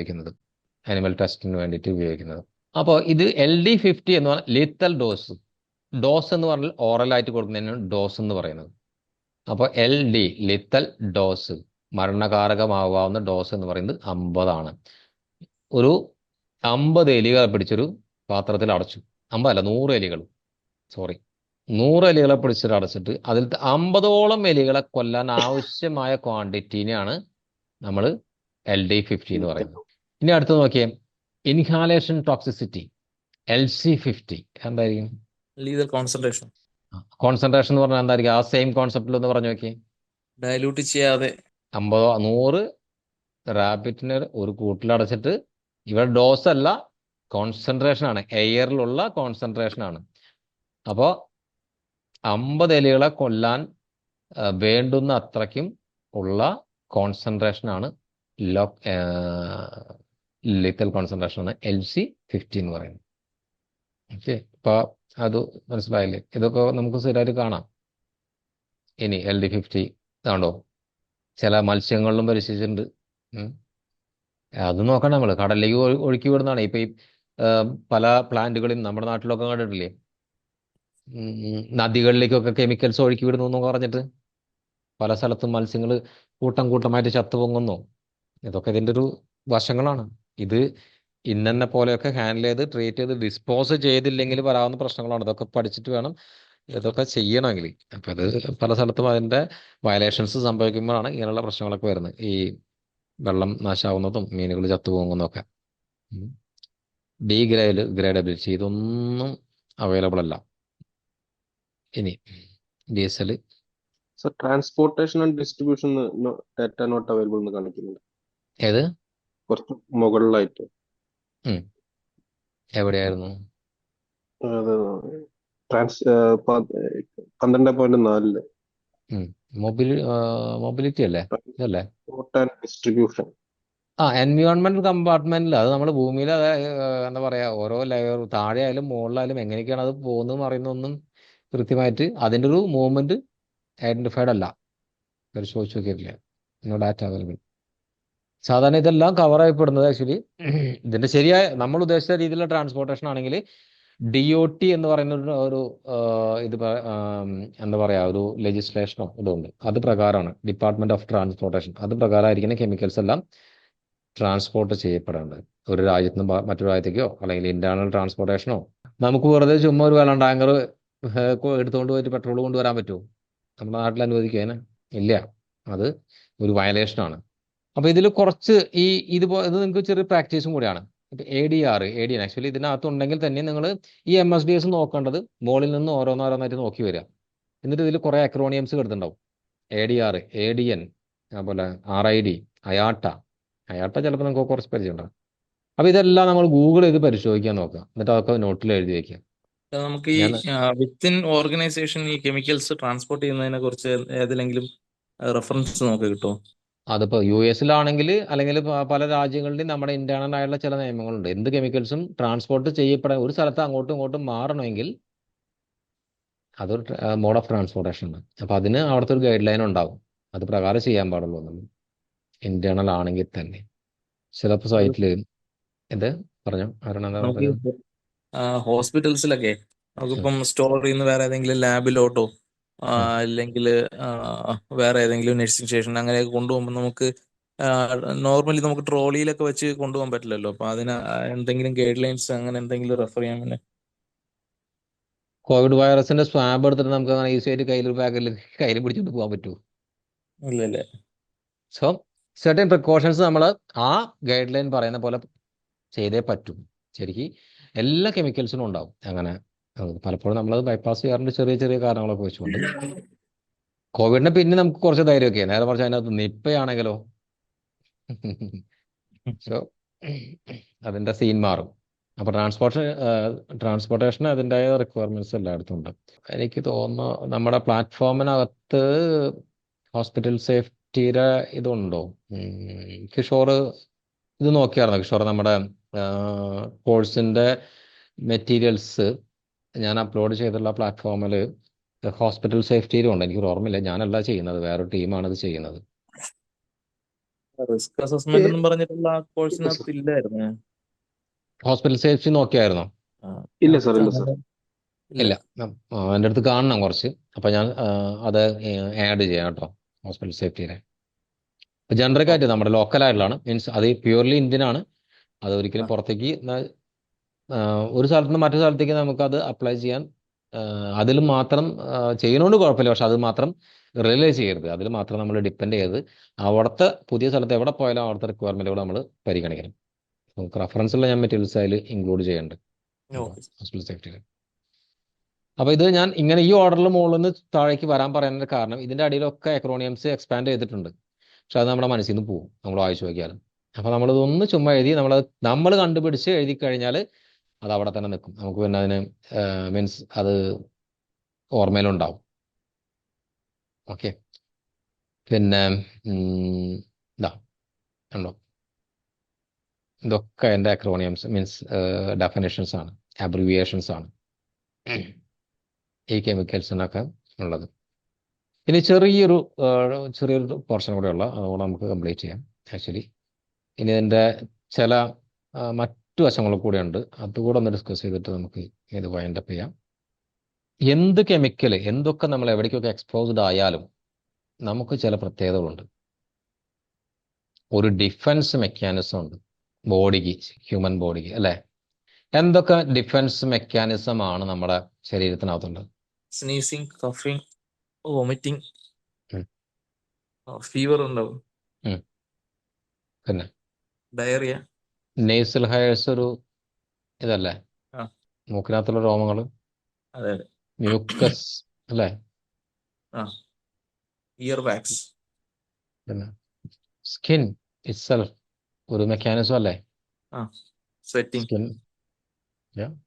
ഉപയോഗിക്കുന്നത്, ആനിമൽ ടെസ്റ്റിന് വേണ്ടിയിട്ട് ഉപയോഗിക്കുന്നത്. അപ്പോൾ ഇത് LD50 എന്ന് പറഞ്ഞാൽ ലിത്തൽ ഡോസ്. ഡോസ് എന്ന് പറഞ്ഞാൽ ഓറലായിട്ട് കൊടുക്കുന്നതിനാണ് ഡോസ് എന്ന് പറയുന്നത്. അപ്പോൾ LD ലിത്തൽ ഡോസ്, മരണകാരകമാവാവുന്ന ഡോസ് എന്ന് പറയുന്നത് 50 ഒരു 50 എലികളെ പിടിച്ചൊരു പാത്രത്തിൽ അടച്ചു. 50 അല്ല, 100 എലികൾ, സോറി, 100 എലികളെ പിടിച്ചിട്ട് അടച്ചിട്ട് അതിൽ 50ഓളം എലികളെ കൊല്ലാൻ ആവശ്യമായ ക്വാണ്ടിറ്റീനെയാണ് നമ്മൾ LD50 എന്ന് പറയുന്നത്. ഇനി അടുത്ത് നോക്കിയേ, ഇൻഹാലേഷൻ ടോക്സിസിറ്റി LC50 എന്തായിരിക്കും? Lethal concentration. കോൺസെൻട്രേഷൻ എന്ന് പറഞ്ഞാൽ എന്തായിരിക്കും? ആ സെയിം കോൺസെപ്റ്റിൽ ഒന്ന് പറഞ്ഞു നോക്കിയേ. ഡയലൂട്ട് ചെയ്യാതെ 100 റാബിറ്റിനെ ഒരു കൂട്ടിലടച്ചിട്ട്, ഇവിടെ ഡോസ് അല്ല, കോൺസെൻട്രേഷൻ ആണ്, എയറിലുള്ള കോൺസെൻട്രേഷൻ ആണ്. അപ്പോൾ 50 എലികളെ കൊല്ലാൻ വേണ്ടുന്ന അത്രയ്ക്കും ഉള്ള കോൺസെൻട്രേഷൻ ആണ്, ലിത്തൽ കോൺസെൻട്രേഷൻ ആണ് LC50 എന്ന് പറയുന്നത്. ഓക്കെ, അപ്പൊ അത് മനസ്സിലായില്ലേ? ഇതൊക്കെ നമുക്ക് സ്ഥിരമായിട്ട് കാണാം. ഇനി LD50 ഇതാണ്ടോ, ചില മത്സ്യങ്ങളിലും പരീക്ഷിച്ചിട്ടുണ്ട്. അത് നോക്കണം നമ്മൾ. കടലിലേക്ക് ഒഴുക്കി വിടുന്നതാണ്. ഇപ്പൊ ഈ പല പ്ലാന്റുകളിൽ നമ്മുടെ നാട്ടിലൊക്കെ കണ്ടിട്ടില്ലേ, നദികളിലേക്കൊക്കെ കെമിക്കൽസ് ഒഴുക്കി വിടുന്നു എന്ന് പറഞ്ഞിട്ട് പല സ്ഥലത്തും മത്സ്യങ്ങൾ കൂട്ടം കൂട്ടമായിട്ട് ചത്തുപൊങ്ങുന്നു. ഇതൊക്കെ ഇതിന്റെ ഒരു വശങ്ങളാണ്. ഇത് ഇന്നെ പോലെയൊക്കെ ഹാൻഡിൽ ചെയ്ത് ട്രീറ്റ് ചെയ്ത് ഡിസ്പോസ് ചെയ്തില്ലെങ്കിൽ വരാവുന്ന പ്രശ്നങ്ങളാണ്. ഇതൊക്കെ പഠിച്ചിട്ട് വേണം ഇതൊക്കെ ചെയ്യണമെങ്കിൽ. അപ്പൊ ഇത് പല സ്ഥലത്തും അതിന്റെ വയലേഷൻസ് സംഭവിക്കുമ്പോഴാണ് ഇങ്ങനെയുള്ള പ്രശ്നങ്ങളൊക്കെ വരുന്നത്. ഈ വെള്ളം നാശാവുന്നതും മീനുകൾ ചത്തുപോകുന്നതൊക്കെ. ഗ്രേഡബിലിറ്റി ഇതൊന്നും അവൈലബിൾ അല്ല. ഇനി DSL transportation and distribution data not available എന്ന് കാണിക്കുന്നുണ്ട്. ഏത്? കുറച്ച് മുകളിലായിട്ട്. എവിടെയായിരുന്നു? അത് 12.4 മൊബിലിറ്റി അല്ലേ ഇതല്ലേ? ഡിസ്ട്രിബ്യൂഷൻ. എൻവയോൺമെന്റൽ കമ്പാർട്ട്മെന്റിൽ അത് നമ്മൾ ഭൂമിയിൽ എന്താ പറയാ, ഓരോ ലെയർ താഴെ ആയാലും മുകളിലായാലും എങ്ങനെയൊക്കെയാണ് അത് പോകുന്നതെന്ന് അറിയുന്നൊന്നും കൃത്യമായിട്ട് അതിൻ്റെ ഒരു മൂവ്മെന്റ് ഐഡന്റിഫൈഡ് അല്ല. പരിശോധിച്ച് നോക്കിയിട്ടില്ല. Data available. സാധാരണ ഇതെല്ലാം കവർ ആയിപ്പെടുന്നത് ആക്ച്വലി ഇതിന്റെ ശരിയായ നമ്മൾ ഉദ്ദേശിച്ച രീതിയിലുള്ള ട്രാൻസ്പോർട്ടേഷൻ ആണെങ്കിൽ DOT എന്ന് പറയുന്ന ഒരു ഇത് എന്താ പറയാ, ഒരു ലെജിസ്ലേഷനോ ഇതുണ്ട്. അത് പ്രകാരമാണ്, ഡിപ്പാർട്ട്മെന്റ് ഓഫ് ട്രാൻസ്പോർട്ടേഷൻ, അത് പ്രകാരമായിരിക്കുന്ന കെമിക്കൽസ് എല്ലാം ട്രാൻസ്പോർട്ട് ചെയ്യപ്പെടേണ്ടത്. ഒരു രാജ്യത്ത് നിന്ന് മറ്റൊരു രാജ്യത്തേക്കോ അല്ലെങ്കിൽ ഇന്റേണൽ ട്രാൻസ്പോർട്ടേഷനോ. നമുക്ക് വെറുതെ ചുമ്മാ ഒരു വെള്ളം ടാങ്കർ എടുത്തുകൊണ്ട് പോയിട്ട് പെട്രോൾ കൊണ്ടുവരാൻ പറ്റുമോ? നമ്മുടെ നാട്ടിൽ അനുവദിക്കുക? ഇല്ല. അത് ഒരു വയലേഷനാണ്. അപ്പൊ ഇതിൽ കുറച്ച് ഇത് നിങ്ങൾക്ക് ചെറിയ പ്രാക്ടീസും കൂടിയാണ്. ഇപ്പൊ ADR ആക്ച്വലി ഇതിനകത്തുണ്ടെങ്കിൽ തന്നെ നിങ്ങൾ ഈ MSDS നോക്കേണ്ടത് മുകളിൽ നിന്ന് ഓരോന്നോരോന്നായിട്ട് നോക്കി വരിക. എന്നിട്ട് ഇതിൽ കുറെ അക്രോണിയംസ് കിടന്നുണ്ടാവും. ADR, ADN, അതുപോലെ RID, അയാട്ട ചിലപ്പോൾ നിങ്ങൾക്ക് കുറച്ച് പരിചയം ഉണ്ടാവും. അപ്പൊ ഇതെല്ലാം നമ്മൾ ഗൂഗിൾ ചെയ്ത് പരിശോധിക്കാൻ നോക്കുക. എന്നിട്ട് അതൊക്കെ നോട്ടിൽ എഴുതി വെക്കുക. നമുക്ക് ഈ വിത്തിൻ ഓർഗനൈസേഷൻ ഈ കെമിക്കൽസ് ട്രാൻസ്പോർട്ട് ചെയ്യുന്നതിനെ കുറിച്ച് ഏതെങ്കിലും റെഫറൻസ് നമുക്ക് കിട്ടുമോ? അതിപ്പോ US അല്ലെങ്കിൽ പല രാജ്യങ്ങളിലും നമ്മുടെ ഇന്റേണൽ ആയിട്ടുള്ള ചില നിയമങ്ങളുണ്ട്. എന്ത് കെമിക്കൽസും ട്രാൻസ്പോർട്ട് ചെയ്യപ്പെടാൻ ഒരു സ്ഥലത്ത് അങ്ങോട്ടും ഇങ്ങോട്ടും മാറണമെങ്കിൽ അതൊരു മോഡ് ഓഫ് ട്രാൻസ്പോർട്ടേഷൻ ആണ്. അപ്പൊ അതിന് അവിടുത്തെ ഒരു ഗൈഡ് ലൈൻ ഉണ്ടാവും. അത് പ്രകാരം ചെയ്യാൻ പാടുള്ളൂ നമ്മൾ ഇന്റേണൽ ആണെങ്കിൽ തന്നെ. ചിലപ്പോൾ സൈറ്റില് എന്ത് പറഞ്ഞു ഹോസ്പിറ്റൽസിലൊക്കെ നമുക്കിപ്പം സ്റ്റോർ ചെയ്യുന്ന വേറെ ഏതെങ്കിലും ലാബിലോട്ടോ അല്ലെങ്കിൽ വേറെ ഏതെങ്കിലും നഴ്സിംഗ് സ്റ്റേഷൻ അങ്ങനെയൊക്കെ കൊണ്ടുപോകുമ്പോൾ നമുക്ക് നോർമലി നമുക്ക് ട്രോളിയിലൊക്കെ വെച്ച് കൊണ്ടുപോകാൻ പറ്റില്ലല്ലോ. അപ്പൊ അതിന് എന്തെങ്കിലും ഗൈഡ് ലൈൻസ് അങ്ങനെ എന്തെങ്കിലും റെഫർ ചെയ്യാൻ പറ്റും? കോവിഡ് വൈറസിന്റെ സ്വാബ് എടുത്തിട്ട് നമുക്ക് അങ്ങനെ ഈസി ആയിട്ട് കയ്യിൽ പിടിച്ചിട്ട് പോകാൻ പറ്റുമോ? ഇല്ലല്ലേ. സോ സെർട്ടൻ പ്രിക്കോഷൻസ് നമ്മൾ ആ ഗൈഡ് ലൈൻ പറയുന്ന പോലെ ചെയ്തേ പറ്റും. ശരിക്കും എല്ലാ കെമിക്കൽസിനും ഉണ്ടാവും അങ്ങനെ. പലപ്പോഴും നമ്മളത് ബൈപ്പാസ് ചെയ്യാറുണ്ട് ചെറിയ ചെറിയ കാരണങ്ങളൊക്കെ വെച്ചുകൊണ്ട്. കോവിഡിനെ പിന്നെ നമുക്ക് കുറച്ച് ധൈര്യമൊക്കെ, നേരെ മറിച്ച് അതിനകത്ത് നിപ്പയാണെങ്കിലോ സോ അതിന്റെ സീൻ മാറും. അപ്പൊ ട്രാൻസ്പോർട്ടേഷൻ അതിൻ്റെ റിക്വയർമെന്റ്സ് എല്ലായിടത്തും ഉണ്ട്. എനിക്ക് തോന്നുന്നു നമ്മുടെ പ്ലാറ്റ്ഫോമിനകത്ത് ഹോസ്പിറ്റൽ സേഫ്റ്റിയുടെ ഇതുണ്ടോ? കിഷോർ ഇത് നോക്കിയായിരുന്നു. കിഷോർ നമ്മുടെ കോഴ്സിന്റെ മെറ്റീരിയൽസ് ഞാൻ അപ്ലോഡ് ചെയ്തിട്ടുള്ള പ്ലാറ്റ്ഫോമിൽ ഹോസ്പിറ്റൽ സേഫ്റ്റിയിലും ഉണ്ട്. എനിക്ക് ഓർമ്മയില്ല, ഞാനല്ല ചെയ്യുന്നത്, വേറൊരു ടീമാണ് ഇത് ചെയ്യുന്നത്. റിസ്ക് അസസ്മെന്റ് എന്നും ഏ- പറഞ്ഞിട്ടുള്ള ആ ഇല്ല കോഴ്സിനകത്ത് സർ, ഇല്ലായിരുന്നു. ഹോസ്പിറ്റൽ സേഫ്റ്റി നോക്കിയായിരുന്നോ? ആ, ഇല്ല സർ, അതിനകത്ത് ഇല്ല സർ. അങ്ങനെ ഇല്ല. ഇല്ല. എൻ്റെ അടുത്ത് കാണണം കുറച്ച്. അപ്പം ഞാൻ അത് ആഡ് ചെയ്യാം കേട്ടോ, ഹോസ്പിറ്റൽ സേഫ്റ്റിയിലെ. ജനറിക് ആയിട്ട് നമ്മുടെ ലോക്കൽ ആയിട്ടുള്ളതാണ്, മീൻസ് അത് പ്യൂർലി ഇന്ത്യൻ ആണ്. അത് ഒരിക്കലും പുറത്തേക്ക് ഒരു സ്ഥലത്ത് നിന്ന് മറ്റു സ്ഥലത്തേക്ക് നമുക്കത് അപ്ലൈ ചെയ്യാൻ അതിൽ മാത്രം ചെയ്യുന്നതുകൊണ്ട് കുഴപ്പമില്ല. പക്ഷെ അത് മാത്രം റിലേ ചെയ്യരുത്, അതിൽ മാത്രം നമ്മൾ ഡിപ്പെൻഡ് ചെയ്ത് അവിടുത്തെ പുതിയ സ്ഥലത്ത് എവിടെ പോയാലും അവിടുത്തെ റിക്വയർമെൻറ്റുകൾ നമ്മൾ പരിഗണിക്കണം. നമുക്ക് റെഫറൻസുള്ള ഞാൻ മെറ്റീരിയൽസ് അതിൽ ഇൻക്ലൂഡ് ചെയ്യുന്നുണ്ട് ഓക്കെ. ഹോസ്പിറ്റൽ സേഫ്റ്റിയിൽ. അപ്പോൾ ഇത് ഞാൻ ഇങ്ങനെ ഈ ഓർഡറിൽ മുകളിൽ നിന്ന് താഴേക്ക് വരാൻ പറയാനുള്ള കാരണം ഇതിൻ്റെ അടിയിലൊക്കെ എക്രോണിയംസ് എക്സ്പാൻഡ് ചെയ്തിട്ടുണ്ട്. പക്ഷെ അത് നമ്മുടെ മനസ്സിൽ നിന്ന് പോകും നമ്മൾ വായിച്ചു നോക്കിയാലും. അപ്പോൾ നമ്മളിതൊന്ന് ചുമ്മാ എഴുതി നമ്മൾ കണ്ടുപിടിച്ച് എഴുതി കഴിഞ്ഞാൽ അത് അവിടെ തന്നെ നിൽക്കും. നമുക്ക് പിന്നെ അതിന് മീൻസ് അത് ഓർമ്മയിലുണ്ടാവും. ഓക്കെ. പിന്നെ ഇതാ ഉണ്ടോ, ഇതൊക്കെ എൻ്റെ അക്രോണിയംസ് മീൻസ് ഡെഫിനേഷൻസ് ആണ്, അബ്രിവിയേഷൻസ് ആണ് ഈ കെമിക്കൽസിനൊക്കെ ഉള്ളത്. ഇനി ചെറിയൊരു പോർഷൻ കൂടെ ഉള്ള, അതുകൂടെ നമുക്ക് കംപ്ലീറ്റ് ചെയ്യാം ആക്ച്വലി. ഇനി ഇതിൻ്റെ ചില മറ്റു വശങ്ങൾ കൂടെ ഉണ്ട്, അതുകൂടെ ഒന്ന് ഡിസ്കസ് ചെയ്തിട്ട് നമുക്ക് ഇത് വൈൻഡപ്പ് ചെയ്യാം. എന്ത് കെമിക്കൽ എന്തൊക്കെ നമ്മൾ എവിടേക്കൊക്കെ എക്സ്പോസ്ഡ് ആയാലും നമുക്ക് ചില പ്രത്യേകതകളുണ്ട്. ഒരു ഡിഫൻസ് മെക്കാനിസം ഉണ്ട് ബോഡിക്ക്, ഹ്യൂമൻ ബോഡിക്ക്, അല്ലേ? എന്തൊക്കെ ഡിഫൻസ് മെക്കാനിസം ആണ് നമ്മുടെ ശരീരത്തിനകത്തുണ്ട്? സ്നീസിങ്, കഫിങ്, വോമിറ്റിംഗ്, ഉം. ഫീവർ ഉണ്ടാവും, ഉം. പിന്നെ ഡയറിയ. നേസൽ ഹെയർസ് ഒരു ഇതല്ലേ, ആ, മൂക്കിനകത്തുള്ള രോമങ്ങൾ, അതെ അതെ. മ്യൂക്കസ് അല്ലേ? ആ, ഇയർ വാക്സ്. പിന്നെ സ്കിൻ ഇറ്റ്സെൽഫ് ഒരു മെക്കാനിസം അല്ലേ? ആ, സ്വെറ്റിംഗ്. സ്കിൻ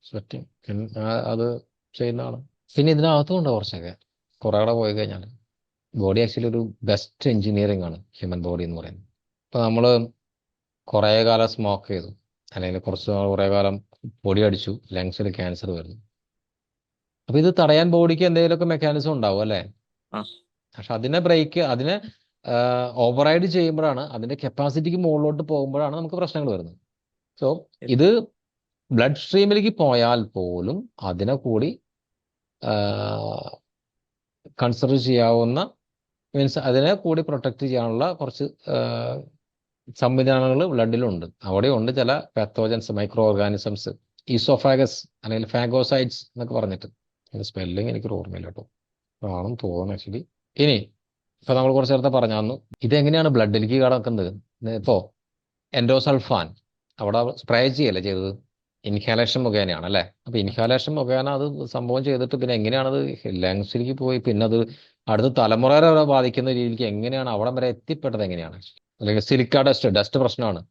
സ്വെറ്റിംഗ് അത് ചെയ്യുന്നതാണ്. പിന്നെ ഇതിനകത്തും കുറച്ചൊക്കെ കുറേ കൂടെ പോയി കഴിഞ്ഞാൽ ബോഡി ആക്ച്വലി ഒരു ബെസ്റ്റ് എഞ്ചിനീയറിംഗ് ആണ് ഹ്യൂമൻ ബോഡി എന്ന് പറയുന്നത്. ഇപ്പോൾ നമ്മൾ കുറേ കാലം സ്മോക്ക് ചെയ്തു, അല്ലെങ്കിൽ കുറേ കാലം പൊടി അടിച്ചു, ലങ്സിൽ ക്യാൻസർ വരുന്നു. അപ്പോൾ ഇത് തടയാൻ ബോഡിക്ക് എന്തെങ്കിലുമൊക്കെ മെക്കാനിസം ഉണ്ടാവും അല്ലേ? ആ, പക്ഷെ അതിനെ ഓവറൈഡ് ചെയ്യുമ്പോഴാണ്, അതിൻ്റെ കപ്പാസിറ്റിക്ക് മുകളിലോട്ട് പോകുമ്പോഴാണ് നമുക്ക് പ്രശ്നങ്ങൾ വരുന്നത്. സോ ഇത് ബ്ലഡ് സ്ട്രീമിലേക്ക് പോയാൽ പോലും അതിനെ കൂടി കൺസിഡർ ചെയ്യാവുന്ന, മീൻസ് അതിനെ കൂടി പ്രൊട്ടക്റ്റ് ചെയ്യാനുള്ള കുറച്ച് സംവിധാനങ്ങൾ ബ്ലഡിലുണ്ട്. അവിടെയുണ്ട് ചില പാത്തോജൻസ്, മൈക്രോ ഓർഗാനിസംസ്, ഈസോഫാഗസ് അല്ലെങ്കിൽ ഫാഗോസൈറ്റ്സ് എന്നൊക്കെ പറഞ്ഞിട്ട്. അതിൻ്റെ സ്പെല്ലിങ് എനിക്കൊരു ഓർമ്മയില്ല കേട്ടോ, ആണെന്ന് തോന്നുന്നു ആക്ച്വലി. ഇനി ഇപ്പം നമ്മൾ കുറച്ച് നേരത്തെ പറഞ്ഞു ഇതെങ്ങനെയാണ് ബ്ലഡിലേക്ക് കടക്കുന്നത്. ഇപ്പോൾ എൻഡോസൾഫാൻ അവിടെ സ്പ്രേ ചെയ്യല്ലേ ചെയ്തത്, ഇൻഹാലേഷൻ മുഖേനയാണ് അല്ലേ? അപ്പോൾ ഇൻഹാലേഷൻ മുഖേന അത് സംഭവം ചെയ്തിട്ട് പിന്നെ എങ്ങനെയാണത് ലങ്സിലേക്ക് പോയി, പിന്നെ അത് അടുത്ത തലമുറയെ വരെ ബാധിക്കുന്ന രീതിയിലേക്ക് എങ്ങനെയാണ് അവിടം വരെ എത്തിപ്പെട്ടത് എങ്ങനെയാണ്? അല്ലെങ്കിൽ സിലിക്ക ഡസ്റ്റ് പ്രശ്നമാണ്.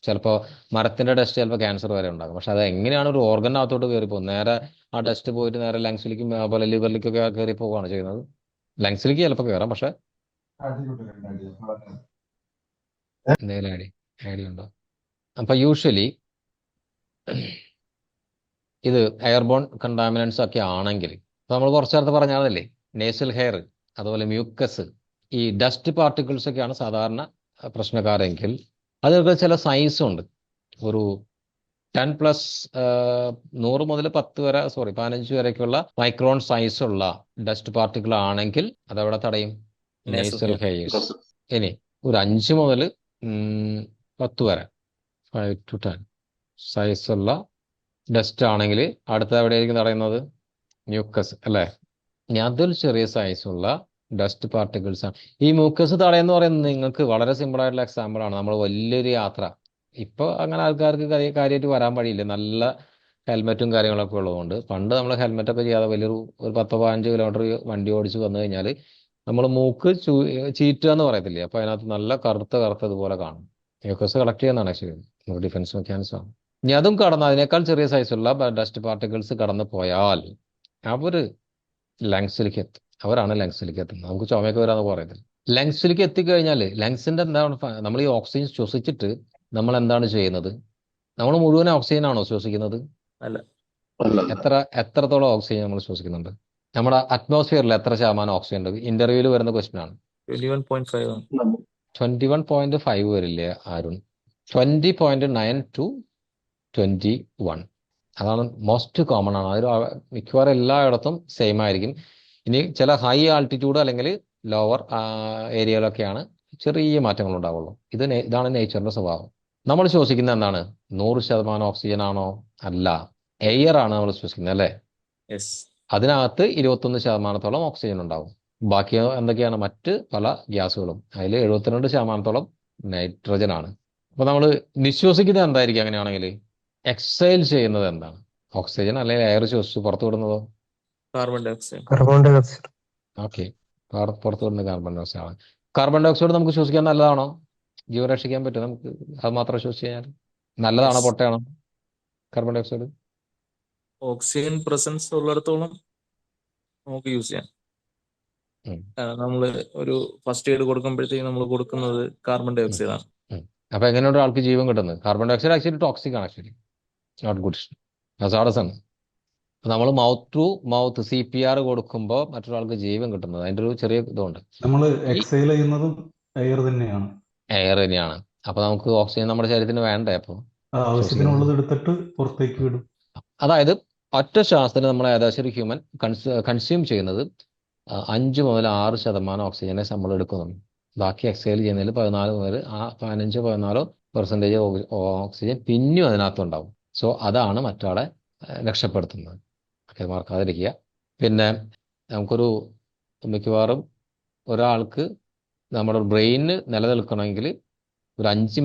ചിലപ്പോൾ മരത്തിൻ്റെ ഡസ്റ്റ് ചിലപ്പോൾ ക്യാൻസർ വരെ ഉണ്ടാകും. പക്ഷെ അത് എങ്ങനെയാണ് ഒരു ഓർഗനകത്തോട്ട് കയറി പോകുന്നത്? നേരെ ആ ഡസ്റ്റ് പോയിട്ട് നേരെ ലങ്സിലേക്കും അതുപോലെ ലിവറിലേക്കൊക്കെ കയറി പോവുകയാണ് ചെയ്യുന്നത്. ലങ്സിലേക്ക് ചിലപ്പോൾ കയറാം, പക്ഷെ എന്തെങ്കിലും ഐഡിയ ഉണ്ടോ? അപ്പം യൂഷ്വലി ഇത് എയർബോൺ കണ്ടാമിനൻസ് ഒക്കെ ആണെങ്കിൽ നമ്മൾ കുറച്ച് നേരത്തെ പറഞ്ഞതല്ലേ, നേസൽ ഹെയർ അതുപോലെ മ്യൂക്കസ്, ഈ ഡസ്റ്റ് പാർട്ടിക്കിൾസ് ഒക്കെയാണ് സാധാരണ പ്രശ്നക്കാരെങ്കിൽ അതൊക്കെ ചില സൈസ് ഉണ്ട്. ഒരു 100 മുതൽ 15 വരെയൊക്കെയുള്ള മൈക്രോൺ സൈസ് ഉള്ള ഡസ്റ്റ് പാർട്ടിക്കിൾ ആണെങ്കിൽ അതവിടെ തടയും, നേസൽ ഹെയർസ്. ഇനി ഒരു 5 മുതൽ 10 വരെ 5 to 10 സൈസുള്ള ഡസ്റ്റ് ആണെങ്കിൽ അടുത്ത എവിടെയായിരിക്കും തടയുന്നത്? മ്യൂക്കസ് അല്ലേ? ഇനി അതൊരു ചെറിയ സൈസുള്ള ഡസ്റ്റ് പാർട്ടിക്കിൾസ് ആണ്. ഈ മ്യൂക്കസ് തടയെന്ന് പറയുന്നത് നിങ്ങൾക്ക് വളരെ സിമ്പിൾ ആയിട്ടുള്ള എക്സാമ്പിൾ ആണ്. നമ്മൾ വലിയൊരു യാത്ര, ഇപ്പോൾ അങ്ങനെ ആൾക്കാർക്ക് കാര്യമായിട്ട് വരാൻ വഴിയില്ല, നല്ല ഹെൽമെറ്റും കാര്യങ്ങളൊക്കെ ഉള്ളതുകൊണ്ട്. പണ്ട് നമ്മൾ ഹെൽമെറ്റൊക്കെ ചെയ്യാതെ ഒരു 10-15 കിലോമീറ്റർ വണ്ടി ഓടിച്ച് വന്നു കഴിഞ്ഞാൽ നമ്മൾ മൂക്ക് ചീറ്റുക എന്ന് പറയത്തില്ലേ, അപ്പോൾ അതിനകത്ത് നല്ല കറുത്ത ഇതുപോലെ കാണും. മ്യൂക്കസ് കളക്ട് ചെയ്യുന്നതാണ് ആക്ച്വലി, ഡിഫൻസ് മെക്കാനിസം ആണ്. ഇനി അതും കടന്ന് അതിനേക്കാൾ ചെറിയ സൈസുള്ള ഡസ്റ്റ് പാർട്ടിക്കിൾസ് കടന്നു പോയാൽ അവർ ലങ്സിലേക്ക് എത്തും. അവരാണ് ലങ്സിലേക്ക് എത്തുന്നത്. നമുക്ക് ചുമയൊക്കെ വരാന്ന് പറയത്തില്ല. ലങ്സിലേക്ക് എത്തിക്കഴിഞ്ഞാൽ ലങ്സിന്റെ എന്താണ്, നമ്മൾ ഈ ഓക്സിജൻ ശ്വസിച്ചിട്ട് നമ്മൾ എന്താണ് ചെയ്യുന്നത്? നമ്മൾ മുഴുവൻ ഓക്സിജൻ ആണോ ശ്വസിക്കുന്നത്? അല്ല. എത്രത്തോളം ഓക്സിജൻ നമ്മൾ ശ്വസിക്കുന്നുണ്ട്? നമ്മുടെ അറ്റ്മോസ്ഫിയറിൽ എത്ര ശതമാനം ഓക്സിജൻ ഉണ്ട്? ഇന്റർവ്യൂവിൽ വരുന്ന ക്വസ്റ്റ്യൻ ആണ്. 21.5. 21.5 വരില്ലേ അരുൺ? 20.9 to 21. അതാണ് മോസ്റ്റ് കോമൺ ആണ്. അതിൽ മിക്കവാറും എല്ലായിടത്തും സെയിം ആയിരിക്കും. ഇനി ചില ഹൈ ആൾട്ടിറ്റ്യൂഡ് അല്ലെങ്കിൽ ലോവർ ഏരിയയിലൊക്കെയാണ് ചെറിയ മാറ്റങ്ങൾ ഉണ്ടാവുള്ളൂ. ഇതാണ് നേച്ചറിന്റെ സ്വഭാവം. നമ്മൾ ശ്വസിക്കുന്ന എന്താണ്? 100% ഓക്സിജൻ ആണോ? അല്ല, എയർ ആണ് നമ്മൾ ശ്വസിക്കുന്നത്, അല്ലേ? യെസ്. അതിനകത്ത് 21% ഓക്സിജൻ ഉണ്ടാവും. ബാക്കി എന്തൊക്കെയാണ്? മറ്റ് പല ഗ്യാസുകളും. അതിൽ 72% നൈട്രജൻ ആണ്. അപ്പൊ നമ്മൾ നിശ്വസിക്കുന്നത് എന്തായിരിക്കും അങ്ങനെയാണെങ്കിൽ? എക്സൈൽ ചെയ്യുന്നത് എന്താണ്? ഓക്സിജൻ അല്ലെങ്കിൽ എയർ ശ്വസിച്ച് പുറത്തു വിടുന്നതോ? Carbon dioxide. Carbon dioxide. Okay, പുറത്തു വിടുന്ന കാർബൺ ഡൈ ഓക്സൈഡ് ആണ്. കാർബൺ ഡൈ ഓക്സൈഡ് നമുക്ക് ശ്വസിക്കാൻ നല്ലതാണോ? ജീവൻ രക്ഷിക്കാൻ പറ്റും നമുക്ക് അത് മാത്രം ശ്വസിച്ച് കഴിഞ്ഞാൽ? നല്ലതാണോ യെസ്. പൊട്ടയാണോ carbon dioxide? Oxygen presence ഉള്ളിടത്തോളം നമുക്ക് യൂസ് ചെയ്യാം. ഉം, കാരണം നമ്മൾ ഒരു ഫസ്റ്റ് എയ്ഡ് കൊടുക്കുമ്പോഴത്തേക്ക് നമ്മൾ കൊടുക്കുന്നത് കാർബൺ ഡൈ ഉം, ഓക്സൈഡ് ആണ്. ഉം. അപ്പൊ എങ്ങനെയുണ്ട് ആൾക്ക് ജീവൻ കിട്ടുന്നത്? Carbon dioxide actually toxic ആണ്, ആക്ച്വലി നോട്ട് ഗുഡ്, ഹസാർഡസ് ആണ്. നമ്മൾ മൗത്ത് ടു മൗത്ത് CPR കൊടുക്കുമ്പോൾ മറ്റൊരാൾക്ക് ജീവൻ കിട്ടുന്നത് അതിന്റെ ഒരു ചെറിയ ഇതുണ്ട്. നമ്മൾ ഈ എക്സൈൽ ചെയ്യുന്നതും എയർ തന്നെയാണ്. എയർ തന്നെയാണ്. അപ്പൊ നമുക്ക് ഓക്സിജൻ നമ്മുടെ ശരീരത്തിന് വേണ്ടേ? അപ്പോൾ ശ്വസിക്കുന്നത് ആവശ്യത്തിനുള്ളത് എടുത്തിട്ട് പുറത്തേക്ക് വിടും. അതായത് ഒറ്റ ശ്വാസത്തിന് നമ്മൾ ഏകദേശം ഒരു ഹ്യൂമൻ കൺസ്യൂം ചെയ്യുന്നത് 5 മുതൽ 6% ഓക്സിജനെ നമ്മൾ എടുക്കുന്നുണ്ട്. ബാക്കി എക്സൈൽ ചെയ്യുന്നതിൽ 14 മുതൽ 15-14% ഓക്സിജൻ പിന്നെയും അതിനകത്തുണ്ടാവും. സോ അതാണ് മറ്റാളെ രക്ഷപ്പെടുത്തുന്നത്. അത് മറക്കാതിരിക്കുക. പിന്നെ നമുക്കൊരു മിക്കവാറും ഒരാൾക്ക് നമ്മുടെ ബ്രെയിന് നിലനിൽക്കണമെങ്കിൽ ഒരു 5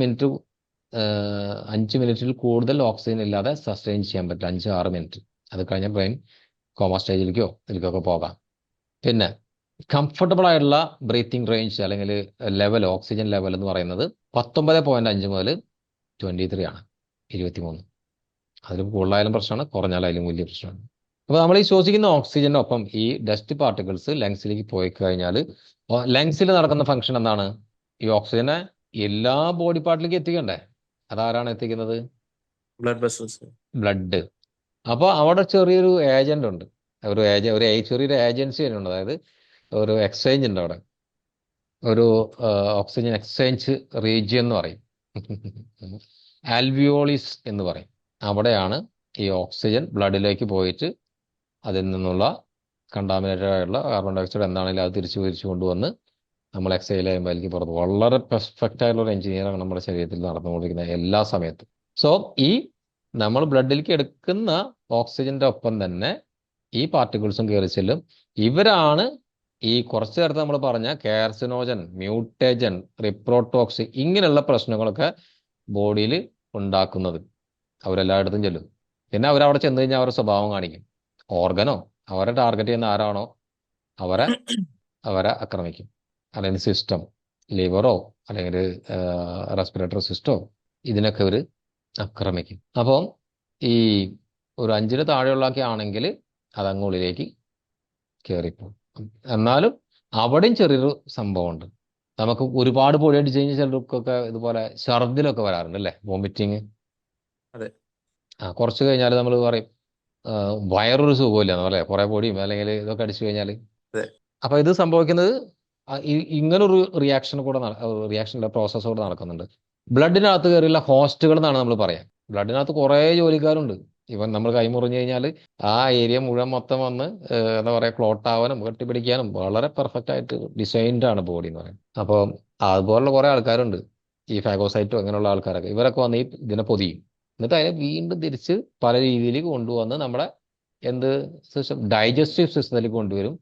മിനിറ്റിൽ കൂടുതൽ ഓക്സിജൻ ഇല്ലാതെ സസ്റ്റെയിൻ ചെയ്യാൻ പറ്റില്ല. 5-6 മിനിറ്റ്. അത് കഴിഞ്ഞ ബ്രെയിൻ കോമ സ്റ്റേജിലേക്കോ ഇതിലേക്കൊക്കെ പോകാം. പിന്നെ കംഫർട്ടബിൾ ആയിട്ടുള്ള ബ്രീത്തിങ് റേഞ്ച് അല്ലെങ്കിൽ ലെവൽ, ഓക്സിജൻ ലെവൽ എന്ന് പറയുന്നത് 19.5 മുതൽ 23 ആണ്, 23. അതിൽ കൂടുതലായാലും പ്രശ്നമാണ്, കുറഞ്ഞാലും വലിയ പ്രശ്നമാണ്. അപ്പോൾ നമ്മൾ ഈ ശ്വസിക്കുന്ന ഓക്സിജനൊപ്പം ഈ ഡസ്റ്റ് പാർട്ടിക്കിൾസ് ലങ്സിലേക്ക് പോയി കഴിഞ്ഞാൽ ലങ്സിൽ നടക്കുന്ന ഫംഗ്ഷൻ എന്താണ്? ഈ ഓക്സിജനെ എല്ലാ ബോഡി പാർട്ടിലേക്ക് എത്തിക്കണ്ടേ? അതാരാണ് എത്തിക്കുന്നത്? Blood vessels. ബ്ലഡ്. അപ്പോൾ അവിടെ ചെറിയൊരു ഏജന്റ് ഉണ്ട്, ചെറിയൊരു ഏജൻസി തന്നെ ഉണ്ട്. അതായത് ഒരു എക്സ്ചേഞ്ച് ഉണ്ട് അവിടെ, ഒരു ഓക്സിജൻ എക്സ്ചേഞ്ച് റീജിയൻ എന്ന് പറയും, ആൽവിയോളിസ് എന്ന് പറയും. അവിടെയാണ് ഈ ഓക്സിജൻ ബ്ലഡിലേക്ക് പോയിട്ട് അതിൽ നിന്നുള്ള കണ്ടാമിനേറ്റഡ് ആയിട്ടുള്ള കാർബൺ ഡൈ ഓക്സൈഡ് എന്താണെങ്കിലും അത് തിരിച്ചു കൊണ്ടുവന്ന് നമ്മൾ എക്സൈൽ ചെയ്യുമ്പോൾ അതിലേക്ക് പുറത്ത്. വളരെ പെർഫെക്റ്റ് ആയിട്ടുള്ള ഒരു എഞ്ചിനീയറാണ് നമ്മുടെ ശരീരത്തിൽ നടന്നുകൊണ്ടിരിക്കുന്നത് എല്ലാ സമയത്തും. സോ ഈ നമ്മൾ ബ്ലഡിലേക്ക് എടുക്കുന്ന ഓക്സിജന്റെ ഒപ്പം തന്നെ ഈ പാർട്ടിക്കിൾസും കയറി ചെല്ലും. ഇവരാണ് ഈ കുറച്ച് നേരത്തെ നമ്മൾ പറഞ്ഞ കാർസിനോജൻ, മ്യൂട്ടേജൻ, റിപ്രോട്ടോക്സ് ഇങ്ങനെയുള്ള പ്രശ്നങ്ങളൊക്കെ ബോഡിയിൽ ഉണ്ടാക്കുന്നത്. അവരെല്ലായിടത്തും ചെല്ലും. പിന്നെ അവരവിടെ ചെന്ന് കഴിഞ്ഞാൽ അവരുടെ സ്വഭാവം കാണിക്കും. ഓർഗനോ അവരെ ടാർഗറ്റ് ചെയ്യുന്ന ആരാണോ അവരെ ആക്രമിക്കും. അല്ലെങ്കിൽ സിസ്റ്റം, ലിവറോ അല്ലെങ്കിൽ റെസ്പിറേറ്ററി സിസ്റ്റോ, ഇതിനൊക്കെ അവർ ആക്രമിക്കും. അപ്പം ഈ ഒരു 5-ന് താഴെയുള്ളതൊക്കെ ആണെങ്കിൽ അതങ്ങുള്ളിലേക്ക് കയറിപ്പോകും. എന്നാലും അവിടെയും ചെറിയൊരു സംഭവമുണ്ട്. നമുക്ക് ഒരുപാട് പൊടി അടിച്ച് കഴിഞ്ഞാൽ ചിലർക്കൊക്കെ ഇതുപോലെ ഛർദിലൊക്കെ വരാറുണ്ട്, അല്ലേ? വോമിറ്റിങ്. അതെ. കുറച്ച് കഴിഞ്ഞാൽ നമ്മൾ പറയും വയറൊരു സുഖമില്ല എന്നല്ലേ, കുറെ പൊടിയും അല്ലെങ്കിൽ ഇതൊക്കെ അടിച്ചു കഴിഞ്ഞാൽ. അതെ. അപ്പൊ ഇത് സംഭവിക്കുന്നത് ഇങ്ങനൊരു റിയാക്ഷൻ്റെ പ്രോസസ്സ് കൂടെ നടക്കുന്നുണ്ട്. ബ്ലഡിനകത്ത് കയറിയുള്ള ഹോസ്റ്റുകൾ എന്നാണ് നമ്മൾ പറയാം. ബ്ലഡിനകത്ത് കുറേ ജോലിക്കാരുണ്ട്. ഇവൻ നമ്മൾ കൈമുറിഞ്ഞു കഴിഞ്ഞാൽ ആ ഏരിയ മുഴുവൻ മൊത്തം വന്ന് എന്താ പറയുക, ക്ലോട്ട് ആവാനും കെട്ടിപ്പിടിക്കാനും വളരെ പെർഫെക്റ്റ് ആയിട്ട് ഡിസൈൻഡ് ആണ് ബോഡി എന്ന് പറയുന്നത്. അപ്പോൾ അതുപോലുള്ള കുറേ ആൾക്കാരുണ്ട്, ഈ ഫാഗോസൈറ്റോ അങ്ങനെയുള്ള ആൾക്കാരൊക്കെ. ഇവരൊക്കെ വന്ന് ഇതിനെ പൊതിയും. എന്നിട്ട് അതിനെ വീണ്ടും തിരിച്ച് പല രീതിയിലേക്ക് കൊണ്ടുവന്ന് നമ്മുടെ സിസ്റ്റം, ഡൈജസ്റ്റീവ് സിസ്റ്റത്തിലേക്ക് കൊണ്ടുവരും.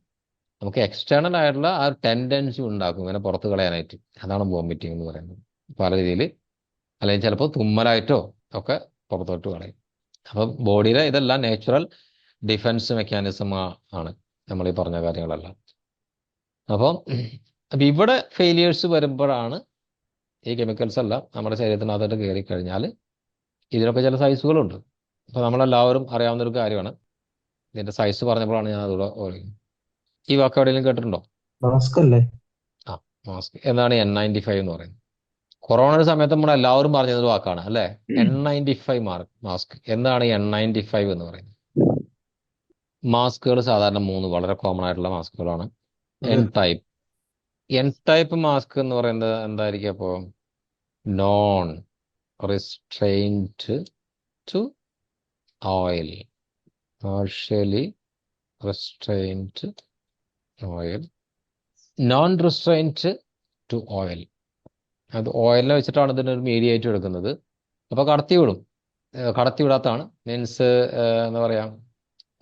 നമുക്ക് എക്സ്റ്റേണൽ ആയിട്ടുള്ള ആ ടെൻഡൻസി ഉണ്ടാക്കും ഇങ്ങനെ പുറത്ത് കളയാനായിട്ട്. അതാണ് വോമിറ്റിംഗ് എന്ന് പറയുന്നത്. പല രീതിയിൽ, അല്ലെങ്കിൽ ചിലപ്പോൾ തുമ്മലായിട്ടോ ഒക്കെ പുറത്തോട്ട് കളയും. അപ്പം ബോഡിയിലെ ഇതെല്ലാം നാച്ചുറൽ ഡിഫൻസ് മെക്കാനിസം ആണ് നമ്മൾ ഈ പറഞ്ഞ കാര്യങ്ങളെല്ലാം. അപ്പം ഇവിടെ ഫെയിലിയേഴ്സ് വരുമ്പോഴാണ് ഈ കെമിക്കൽസ് എല്ലാം നമ്മുടെ ശരീരത്തിനകത്തോട്ട് കയറി കഴിഞ്ഞാൽ ഇതിനൊക്കെ ചില സൈസുകളുണ്ട്. അപ്പോൾ നമ്മളെല്ലാവരും അറിയാവുന്നൊരു കാര്യമാണ്. ഇതിൻ്റെ സൈസ് പറഞ്ഞപ്പോഴാണ് ഞാൻ അതുകൂടെ ഓർക്കുന്നത്. ഈ വാക്ക് എവിടെയെങ്കിലും കേട്ടിട്ടുണ്ടോ? മാസ്ക് അല്ലേ? മാസ്ക്. എന്താണ് N95 എന്ന് പറയുന്നത്? കൊറോണയുടെ സമയത്ത് നമ്മൾ എല്ലാവരും പറഞ്ഞതൊരു വാക്കാണ്, അല്ലേ? N95 mask. എന്താണ് N95 എന്ന് പറയുന്നത്? മാസ്കുകൾ സാധാരണ 3 വളരെ കോമൺ ആയിട്ടുള്ള മാസ്കുകളാണ്. N type, N type mask എന്ന് പറയുന്നത് എന്തായിരിക്കും അപ്പോൾ? Non resistant to oil, partially resistant oil, non resistant to oil. അത് ഓയിലിനെ വെച്ചിട്ടാണ് ഇതിനൊരു മീഡിയേറ്റ് എടുക്കുന്നത്. അപ്പോൾ കടത്തിവിടും. കടത്തിവിടാത്തതാണ് മീൻസ് എന്താ പറയുക,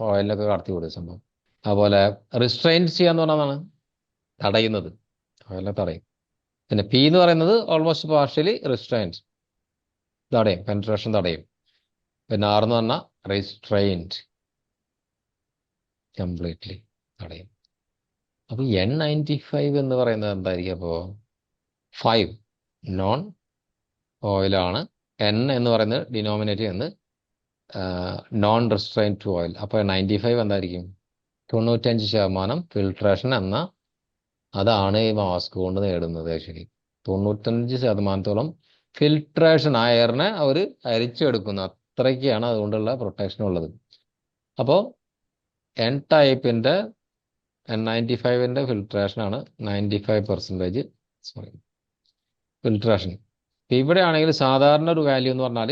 ഓയിലിനൊക്കെ കടത്തിവിടും സംഭവം. അതുപോലെ റിസ്ട്രെയിൻ ചെയ്യാന്ന് പറഞ്ഞതാണ് തടയുന്നത്, ഓയിലിനെ തടയും. പിന്നെ പി എന്ന് പറയുന്നത് ഓൾമോസ്റ്റ് പാർഷ്യലി റിസ്ട്രെയിൻഡ്, തടയും, പെൻട്രേഷൻ തടയും. പിന്നെ ആർ എന്ന് പറഞ്ഞാൽ റിസ്ട്രെയിൻഡ്, കംപ്ലീറ്റ്ലി തടയും. അപ്പോൾ N95 എന്ന് പറയുന്നത് എന്തായിരിക്കും അപ്പോൾ? 5 നോൺ ഓയിലാണ്. N എന്ന് പറയുന്നത് ഡിനോമിനേറ്റ് ചെയ്യുന്നത് നോൺ റിസ്ട്രെയിൻ ടു ഓയിൽ. അപ്പോൾ 95 എന്തായിരിക്കും? 95% ഫിൽട്രേഷൻ എന്ന അതാണ് ഈ മാസ്ക് കൊണ്ട് നേടുന്നത്. ആക്ച്വലി 95% ഫിൽട്രേഷൻ, ആ എയറിനെ അവർ അരിച്ചെടുക്കുന്നു. അത്രയ്ക്കാണ് അതുകൊണ്ടുള്ള പ്രൊട്ടക്ഷൻ ഉള്ളത്. അപ്പോൾ N ടൈപ്പിൻ്റെ N95ൻ്റെ ഫിൽട്രേഷനാണ് 95%, സോറി, ഫിൽട്രേഷൻ. ഇവിടെ ആണെങ്കിൽ സാധാരണ ഒരു വാല്യൂ എന്ന് പറഞ്ഞാൽ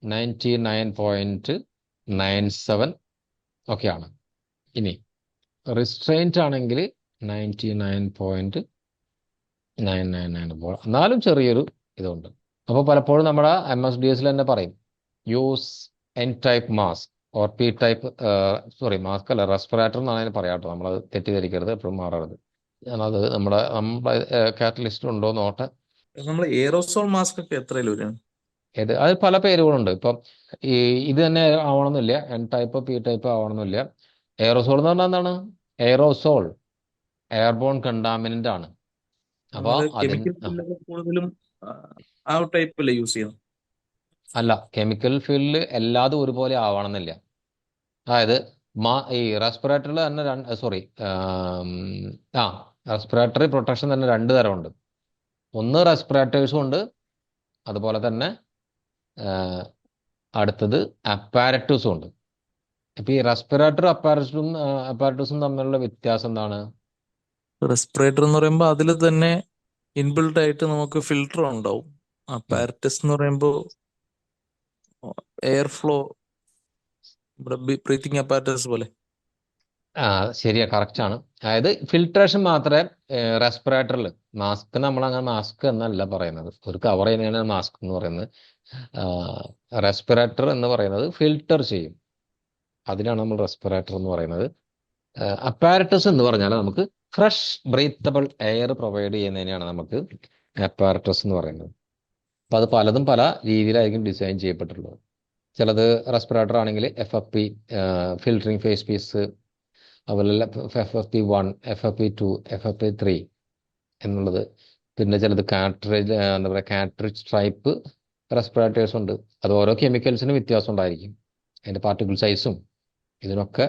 99.97 ഒക്കെയാണ്. ഇനി റിസ്ട്രെയിൻറ്റ് ആണെങ്കിൽ 99.999, എന്നാലും ചെറിയൊരു ഇതുണ്ട്. അപ്പോൾ പലപ്പോഴും നമ്മുടെ MSDS തന്നെ പറയും use N type mask or P type, sorry mask അല്ല, റെസ്പിറേറ്റർ എന്നാണ് അതിന് പറയാം കേട്ടോ. നമ്മളത് തെറ്റിദ്ധരിക്കരുത്, എപ്പോഴും മാറരുത്. ഞാനത് നമ്മുടെ കാറ്റലിസ്റ്റ് ഉണ്ടോ നോട്ടെ. നമ്മൾ എയറോസോൾ മാസ്ക് ഒക്കെ എത്രയിൽ വരും? അത് പല പേരുകളുണ്ട്. ഇപ്പം ഈ ഇത് തന്നെ ആവണമെന്നില്ല, N ടൈപ്പ് P ടൈപ്പ് ആവണമെന്നില്ല. എയറോസോൾ എന്ന് പറഞ്ഞാൽ എന്താണ്? എയറോസോൾ എയർബോൺ കണ്ടാമിനന്റ് ആണ്. അപ്പോൾ നമ്മള് അതിന് കെമിക്കൽ ഫീൽഡൊക്കെ കൂടുതലും ആ ടൈപ്പ് അല്ലേ യൂസ് ചെയ്യുന്നത്? അല്ല, കെമിക്കൽ ഫീൽഡിൽ എല്ലാതും ഒരുപോലെ ആവണമെന്നില്ല. അതായത് ഈ റെസ്പിറേറ്ററിൽ തന്നെ സോറി, റെസ്പിറേറ്ററി പ്രൊട്ടക്ഷൻ തന്നെ 2 തരമുണ്ട്. ഒന്ന് റെസ്പിറേറ്റേഴ്സും ഉണ്ട്, അതുപോലെ തന്നെ അടുത്തത് അപ്പാരറ്റൂസും ഉണ്ട്. ഇപ്പം ഈ റെസ്പിറേറ്റർ അപ്പാരറ്റൂസും തമ്മിലുള്ള വ്യത്യാസം എന്താണ്? റെസ്പിറേറ്റർ എന്ന് പറയുമ്പോൾ അതിൽ തന്നെ ഇൻബിൽഡ് ആയിട്ട് നമുക്ക് ഫിൽട്ടർ ഉണ്ടാവും. അപ്പാരറ്റസ് എന്ന് പറയുമ്പോൾ എയർ ഫ്ലോ, ഇവിടെ ബ്രീത്തിങ് അപ്പാരറ്റസ് പോലെ. ശരിയാ, കറക്റ്റ് ആണ്. അതായത് ഫിൽട്രേഷൻ മാത്രമേ റെസ്പിറേറ്ററിൽ, മാസ്ക് നമ്മൾ അങ്ങനെ മാസ്ക് എന്നല്ല പറയുന്നത്, ഒരു കവർ ചെയ്യുന്നതാണ് മാസ്ക് എന്ന് പറയുന്നത്. റെസ്പിറേറ്റർ എന്ന് പറയുന്നത് ഫിൽട്ടർ ചെയ്യും, അതിനാണ് നമ്മൾ റെസ്പിറേറ്റർ എന്ന് പറയുന്നത്. അപ്പാരറ്റസ് എന്ന് പറഞ്ഞാൽ നമുക്ക് ഫ്രഷ് ബ്രീത്തബിൾ എയർ പ്രൊവൈഡ് ചെയ്യുന്നതിനെയാണ് നമുക്ക് അപ്പാരറ്റസ് എന്ന് പറയുന്നത്. അപ്പം അത് പലതും പല രീതിയിലായിരിക്കും ഡിസൈൻ ചെയ്യപ്പെട്ടിട്ടുള്ളത്. ചിലത് റെസ്പിറേറ്റർ ആണെങ്കിൽ FFP, ഫിൽറ്ററിങ് ഫേസ് പീസ്, അതുപോലെ FFP1, FFP2, FFP3 എന്നുള്ളത്. പിന്നെ ചിലത് കാട്രിഡ്ജ്, എന്താ പറയുക, കാട്രിഡ്ജ് ടൈപ്പ് റെസ്പിറേറ്റേഴ്സ് ഉണ്ട്. അത് ഓരോ കെമിക്കൽസിനും വ്യത്യാസം ഉണ്ടായിരിക്കും, അതിൻ്റെ പാർട്ടിക്കിൾ സൈസും ഇതിനൊക്കെ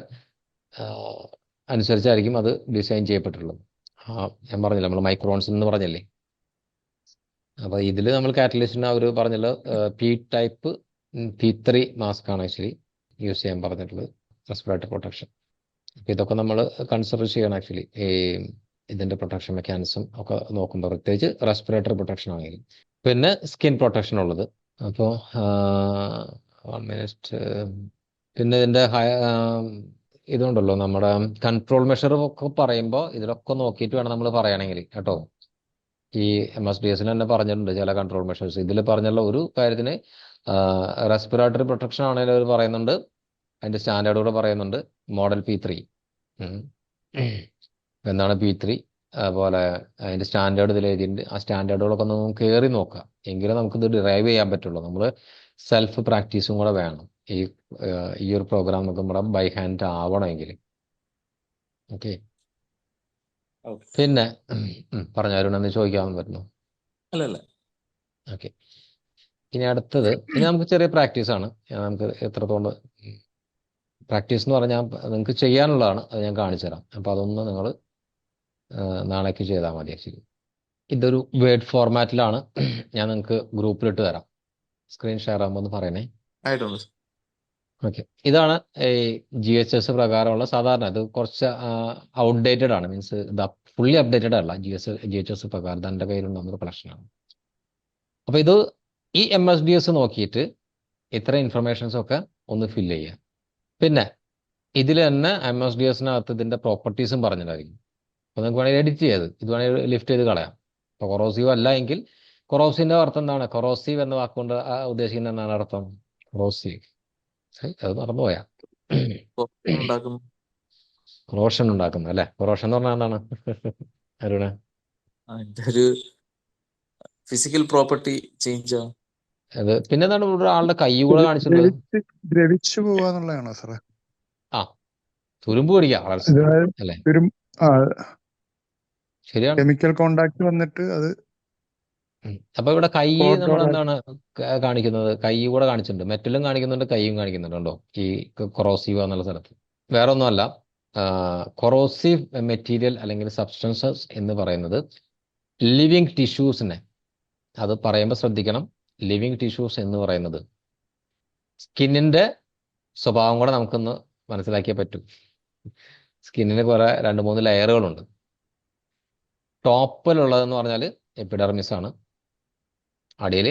അനുസരിച്ചായിരിക്കും അത് ഡിസൈൻ ചെയ്യപ്പെട്ടിട്ടുള്ളത്. ഞാൻ പറഞ്ഞില്ല, നമ്മൾ മൈക്രോൺസ് എന്ന് പറഞ്ഞല്ലേ. അപ്പോൾ ഇതിൽ നമ്മൾ കാറ്റലിസ്റ്റിന് അവർ പറഞ്ഞല്ലോ P ടൈപ്പ് P3 മാസ്ക് ആണ് ആക്ച്വലി യൂസ് ചെയ്യാൻ പറഞ്ഞിട്ടുള്ളത്, റെസ്പിറേറ്ററി പ്രൊട്ടക്ഷൻ. അപ്പോൾ ഇതൊക്കെ നമ്മൾ കൺസിഡർ ചെയ്യണം ആക്ച്വലി, ഈ ഇതിൻ്റെ പ്രൊട്ടക്ഷൻ മെക്കാനിസം ഒക്കെ നോക്കുമ്പോൾ, പ്രത്യേകിച്ച് റെസ്പിറേറ്ററി പ്രൊട്ടക്ഷൻ ആണെങ്കിൽ. പിന്നെ സ്കിൻ പ്രൊട്ടക്ഷൻ ഉള്ളത്. അപ്പോൾ 1 മിനിറ്റ്. പിന്നെ ഇതിൻ്റെ ഇതുണ്ടല്ലോ, നമ്മുടെ കൺട്രോൾ മെഷർ ഒക്കെ പറയുമ്പോൾ ഇതിലൊക്കെ നോക്കിയിട്ട് വേണം നമ്മൾ പറയണമെങ്കിൽ കേട്ടോ. ഈ MSDS തന്നെ പറഞ്ഞിട്ടുണ്ട് ചില കൺട്രോൾ മെഷേഴ്സ്. ഇതിൽ പറഞ്ഞുള്ള ഒരു കാര്യത്തിന് റെസ്പിറേറ്ററി പ്രൊട്ടക്ഷൻ ആണെങ്കിലും അവർ പറയുന്നുണ്ട്, അതിൻ്റെ സ്റ്റാൻഡേർഡ് കൂടെ പറയുന്നുണ്ട്, മോഡൽ P3. എന്താണ് P3, അതുപോലെ അതിൻ്റെ സ്റ്റാൻഡേർഡ് ഇതിൽ എഴുതിയിട്ടുണ്ട്. ആ സ്റ്റാൻഡേർഡുകളൊക്കെ ഒന്ന് കയറി നോക്കാം, എങ്കിലും നമുക്കിത് ഡിറൈവ് ചെയ്യാൻ പറ്റുള്ളൂ. നമ്മൾ സെൽഫ് പ്രാക്ടീസും കൂടെ വേണം ഈ ഒരു പ്രോഗ്രാം നമുക്ക് നമ്മുടെ ബൈ ഹാൻഡ് ആവണമെങ്കിൽ. ഓക്കെ, പിന്നെ പറഞ്ഞു അരുണെന്ന് ചോദിക്കാമെന്ന് പറ്റുന്നു. അല്ലല്ല, ഓക്കെ, ഇനി അടുത്തത്, ഇനി നമുക്ക് ചെറിയ പ്രാക്ടീസാണ്. നമുക്ക് എത്രത്തോളം പ്രാക്ടീസ് എന്ന് പറഞ്ഞാൽ നിങ്ങൾക്ക് ചെയ്യാനുള്ളതാണ്, അത് ഞാൻ കാണിച്ചു തരാം. അപ്പോൾ അതൊന്ന് നിങ്ങൾ നാളേക്ക് ചെയ്താൽ മതി. ആക്ച്വലി ഇതൊരു വേർഡ് ഫോർമാറ്റിലാണ്, ഞാൻ നിങ്ങൾക്ക് ഗ്രൂപ്പിലിട്ട് തരാം. സ്ക്രീൻ ഷെയർ ആകുമ്പോൾ ഒന്ന് പറയണേ. ആയിട്ടുണ്ട്. ഓക്കെ, ഇതാണ് ഈ GHS പ്രകാരമുള്ള സാധാരണ. ഇത് കുറച്ച് ഔട്ട്ഡേറ്റഡ് ആണ്, മീൻസ് ഇത് ഫുള്ളി അപ്ഡേറ്റഡ് അല്ല. GHS പ്രകാരം എൻ്റെ കയ്യിലുണ്ടാകുന്ന ഒരു കളക്ഷനാണ്. അപ്പോൾ ഇത് ഈ MSDS നോക്കിയിട്ട് ഇത്ര ഇൻഫർമേഷൻസ് ഒക്കെ ഒന്ന് ഫില്ല് ചെയ്യുക. പിന്നെ ഇതിൽ തന്നെ MSDSനകത്ത് ഇതിൻ്റെ പ്രോപ്പർട്ടീസും പറഞ്ഞിട്ടുണ്ടായിരിക്കും. അപ്പോൾ നിങ്ങൾക്ക് വേണമെങ്കിൽ എഡിറ്റ് ചെയ്ത് ഇത് വേണമെങ്കിൽ ലിഫ്റ്റ് ചെയ്ത് കളയാം. ഇപ്പോൾ കൊറോസീവ് അല്ല എങ്കിൽ, കൊറോസീവിൻ്റെ അർത്ഥം എന്താണ്? കൊറോസീവ് എന്ന വാക്കുകൊണ്ട് ഉദ്ദേശിക്കുന്നത് എന്താണ് അർത്ഥം? കൊറോസീവ്, അത് മറന്നുപോയാ? ഉണ്ടാക്കുന്നു. കൊറോഷൻ ഉണ്ടാക്കുന്നത് അല്ലേ? കൊറോഷൻ എന്ന് പറഞ്ഞാൽ എന്താണ് അരുണ? അതിന്റെ ഒരു ഫിസിക്കൽ പ്രോപ്പർട്ടി ചേഞ്ച് ആവും. അത് പിന്നെ എന്താണ് ഇവിടെ ആളുടെ കൈ കൂടെ കാണിച്ചിട്ടുള്ളത്? ദ്രവിച്ചു പോവാന്നുള്ളതാണോ സാറേ? ആ, തുരുമ്പ് പിടിക്കുക വളർച്ച അല്ലേ? ശരിയാണ്. കെമിക്കൽ കോണ്ടാക്ട് വന്നിട്ട് അത് അപ്പൊ ഇവിടെ കൈ നമ്മൾ Photo- എന്താണ് കാണിക്കുന്നത്? കൈ കൂടെ കാണിച്ചിട്ടുണ്ട്, മെറ്റലും കാണിക്കുന്നുണ്ട്, കൈയും കാണിക്കുന്നുണ്ട്. ഉണ്ടോ ഈ കൊറോസീവ് എന്നുള്ള സ്ഥലത്ത്? വേറെ ഒന്നുമല്ല, കൊറോസീവ് മെറ്റീരിയൽ അല്ലെങ്കിൽ സബ്സ്റ്റൻസസ് എന്ന് പറയുന്നത് ലിവിങ് ടിഷ്യൂസിനെ, അത് പറയുമ്പോൾ ശ്രദ്ധിക്കണം, ലിവിങ് ടിഷ്യൂസ് എന്ന് പറയുന്നത് സ്കിന്നിന്റെ സ്വഭാവം കൂടെ നമുക്കൊന്ന് മനസ്സിലാക്കിയേ പറ്റൂ. സ്കിന്നിന് കുറെ 2-3 ലെയറുകളുണ്ട്. ടോപ്പിലുള്ളതെന്ന് പറഞ്ഞാൽ എപ്പിഡെർമിസ് ആണ്, അടിയിൽ